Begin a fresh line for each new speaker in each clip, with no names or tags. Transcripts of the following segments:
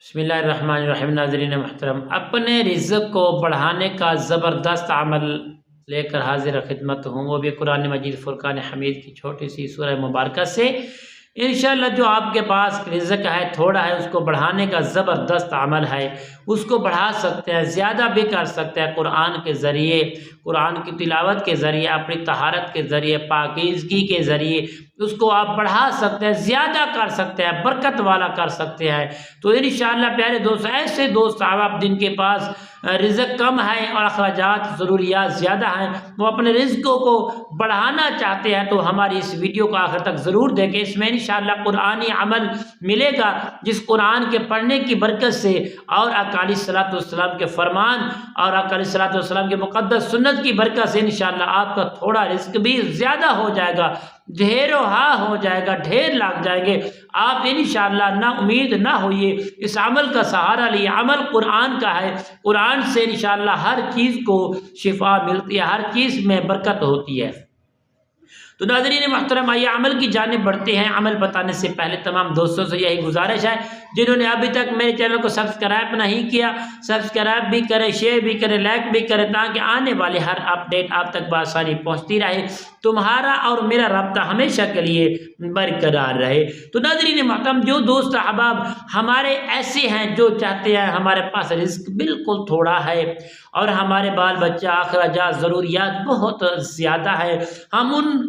बिस्मिल्लाहिर्रहमानिर्रहीम। नाज़रीन महतरम, अपने रिज़्क़ को बढ़ाने का ज़बरदस्त अमल लेकर हाजिर खिदमत हूँ, वो भी कुरान मजीद फुरकान हमीद की छोटी सी सूरह मुबारक से। इंशाअल्लाह जो आपके पास रिज़्क़ है, थोड़ा है, उसको बढ़ाने का ज़बरदस्त अमल है। उसको बढ़ा सकते हैं, ज़्यादा भी कर सकते हैं कुरान के ज़रिए, कुरान की तिलावत के ज़रिए, अपनी तहारत के ज़रिए, पाकीज़गी के ज़रिए उसको आप बढ़ा सकते हैं, ज़्यादा कर सकते हैं, बरकत वाला कर सकते हैं। तो इंशाअल्लाह प्यारे दोस्त, ऐसे दोस्त आप जिनके पास रिज़्क़ कम है और अखराजात ज़रूरियात ज़्यादा हैं, वो अपने रिज़्क़ों को बढ़ाना चाहते हैं, तो हमारी इस वीडियो को आखिर तक ज़रूर देखें। इसमें इंशाअल्लाह कुरानी अमल मिलेगा, जिस कुरान के पढ़ने की बरकत से और आका अलैहिस्सलातु वस्सलाम के फरमान और आका अलैहिस्सलातु वस्सलाम के मुक़द्दस सुन्नत की बरकत से इंशाअल्लाह आपका थोड़ा रिज़्क़ भी ज़्यादा हो जाएगा, ढेरों हा हो जाएगा, ढेर लग जाएंगे। आप इंशाअल्लाह ना उम्मीद ना होइए, इस अमल का सहारा लिए। अमल कुरान का है, कुरान से इंशाअल्लाह हर चीज़ को शिफा मिलती है, हर चीज़ में बरकत होती है। तो नाज़रीन महतरम, आइए अमल की जानिब बढ़ते हैं। अमल बताने से पहले तमाम दोस्तों से यही गुजारिश है, जिन्होंने अभी तक मेरे चैनल को सब्सक्राइब नहीं किया, सब्सक्राइब भी करें, शेयर भी करें, लाइक भी करें, ताकि आने वाले हर अपडेट आप तक बआसानी पहुँचती रहे, तुम्हारा और मेरा रब्ता हमेशा के लिए बरकरार रहे। तो नाज़रीन महतरम, जो दोस्त अहबाब हमारे ऐसे हैं जो चाहते हैं हमारे पास रिज़्क़ बिल्कुल थोड़ा है और हमारे बाल बच्चा अखराजात ज़रूरियात बहुत ज़्यादा है, हम उन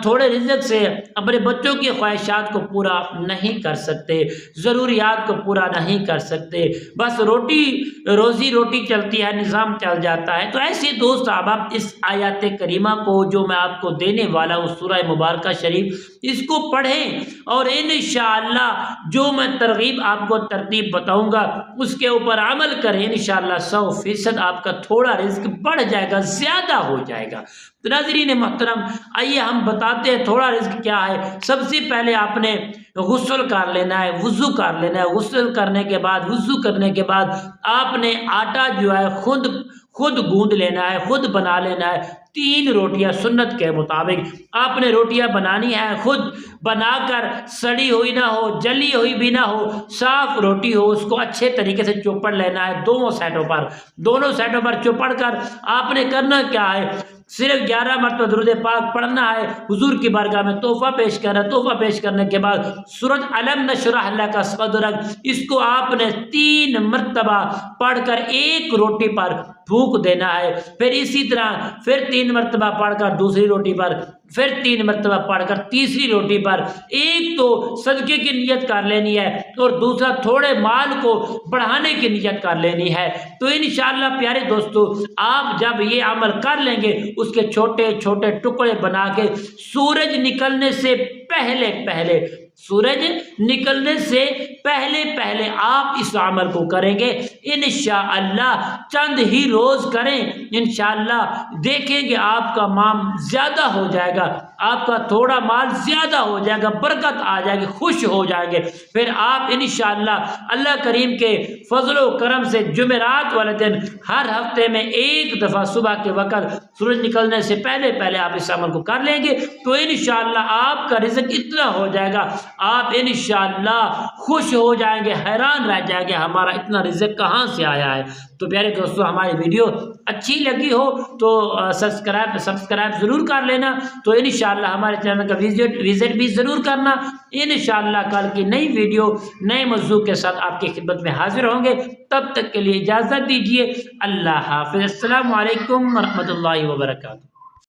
थोड़े रिज़्क़ से अपने बच्चों की ख्वाहिशात को पूरा नहीं कर सकते, ज़रूरियात को पूरा नहीं कर सकते, बस रोज़ी रोटी चलती है, निज़ाम चल जाता है। तो ऐसे दोस्त आप इस आयत करीमा को जो मैं आपको देने वाला हूँ, सूरह मुबारक शरीफ, इसको पढ़ें और इंशाअल्लाह जो मैं तरगीब आपको तरतीब बताऊँगा उसके ऊपर अमल करें। इंशाअल्लाह 100% आपका थोड़ा रिज़्क़ बढ़ जाएगा, ज़्यादा हो जाएगा। तो नाज़रीन महतरम, आइए हम बताते हैं थोड़ा रिज़्क़ क्या है। सबसे पहले आपने गुस्ल कर लेना है, वुज़ू कर लेना है। गुस्ल करने के बाद, वुज़ू करने के बाद आपने आटा जो है खुद गूंद लेना है, खुद बना लेना है। 3 रोटियां सुन्नत के मुताबिक आपने रोटियां बनानी है, खुद बनाकर सड़ी हुई ना हो, जली हुई भी ना हो, साफ रोटी हो, उसको अच्छे तरीके से चौपड़ लेना है। दोनों साइडों पर चौपड़ कर आपने करना क्या है, सिर्फ 11 मरतबा दुरूद पाक पढ़ना है, हुजूर की बारगाह में तोहफा पेश करना। तोहफा पेश करने के बाद सूरत अलम नशरह लका सदरक, इसको आपने 3 मरतबा पढ़कर एक रोटी पर फूंक देना है। फिर इसी तरह फिर 3 मरतबा पढ़कर दूसरी रोटी पर, फिर 3 मरतबा पढ़कर तीसरी रोटी पर। एक तो सदके की नियत कर लेनी है और दूसरा थोड़े माल को बढ़ाने की नियत कर लेनी है। तो इंशाअल्लाह प्यारे दोस्तों, आप जब ये अमल कर लेंगे, उसके छोटे छोटे टुकड़े बना के सूरज निकलने से पहले आप इस अमल को करेंगे। इंशाअल्लाह चंद ही रोज करें, इंशाअल्लाह देखेंगे आपका माल ज्यादा हो जाएगा, आपका थोड़ा माल ज्यादा हो जाएगा, बरकत आ जाएगी, खुश हो जाएंगे। फिर आप इंशाअल्लाह अल्लाह करीम के फजल व करम से जुमेरात वाले दिन हर हफ्ते में एक दफ़ा सुबह के वक़्त सूरज निकलने से पहले आप इस अमल को कर लेंगे, तो इंशाअल्लाह आपका रिज़्क़ इतना हो जाएगा, आप इंशाअल्लाह खुश हो जाएंगे, हैरान रह जाएंगे हमारा इतना रिज़्क़ कहाँ से आया है। तो प्यारे दोस्तों, हमारी वीडियो अच्छी लगी हो तो सब्सक्राइब ज़रूर कर लेना। तो इंशाअल्लाह हमारे चैनल का विजिट भी ज़रूर करना। इंशाअल्लाह कल की नई वीडियो नए मौजू के साथ आपकी खिदमत में हाजिर होंगे। तब तक के लिए इजाज़त दीजिए। अल्लाह हाफ़िज़। अस्सलामु अलैकुम व रहमतुल्लाहि व बरकातुहू।